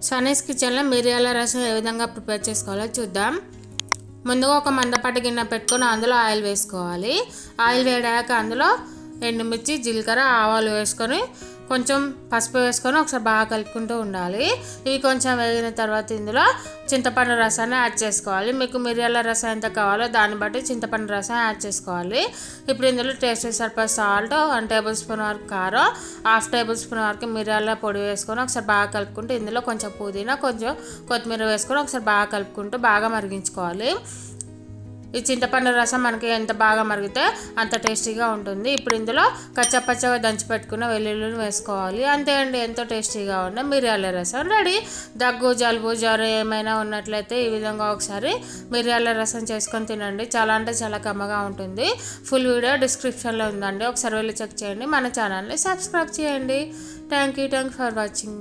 సనీస్ కిచెన్లో మిరియాల రసం ఏ విధంగా ప్రిపేర్ చేసుకోవాలో చూద్దాం. ముందుగా ఒక మందపాటి గిన్నె పెట్టుకొని అందులో ఆయిల్ వేసుకోవాలి. ఆయిల్ వేడాక అందులో ఎండుమిర్చి, జీలకర్ర, ఆవాలు వేసుకొని కొంచెం పసుపు వేసుకొని ఒకసారి బాగా కలుపుకుంటూ ఉండాలి. ఇవి కొంచెం వేగిన తర్వాత ఇందులో చింతపండు రసాన్ని యాడ్ చేసుకోవాలి. మీకు మిరియాల రసం ఎంత కావాలో దాన్ని బట్టి చింతపండు రసం యాడ్ చేసుకోవాలి. ఇప్పుడు ఇందులో టేస్ట్కి సరిపడా సాల్ట్, 1 టేబుల్ స్పూన్ వరకు కారం, 1/2 టేబుల్ స్పూన్ వరకు మిరియాల పొడి వేసుకొని ఒకసారి బాగా కలుపుకుంటూ ఇందులో కొంచెం పుదీనా, కొంచెం కొత్తిమీర వేసుకొని ఒకసారి బాగా కలుపుకుంటూ బాగా మరిగించుకోవాలి. ఈ చింతపండు రసం మనకి ఎంత బాగా మరిగితే అంత టేస్టీగా ఉంటుంది. ఇప్పుడు ఇందులో కచ్చపచ్చగా దంచి పెట్టుకున్న వెల్లుల్లిని వేసుకోవాలి. అంతే అండి, ఎంతో టేస్టీగా ఉన్న మిరియాల రసం రెడీ. దగ్గు, జలుబు, జ్వరం ఏమైనా ఉన్నట్లయితే ఈ విధంగా ఒకసారి మిరియాల రసం చేసుకొని తినండి. చాలా అంటే చాలా కమ్మగా ఉంటుంది. ఫుల్ వీడియో డిస్క్రిప్షన్లో ఉందండి, ఒకసారి వెళ్ళి చెక్ చేయండి. మన ఛానల్ని సబ్స్క్రైబ్ చేయండి. Thank you for watching.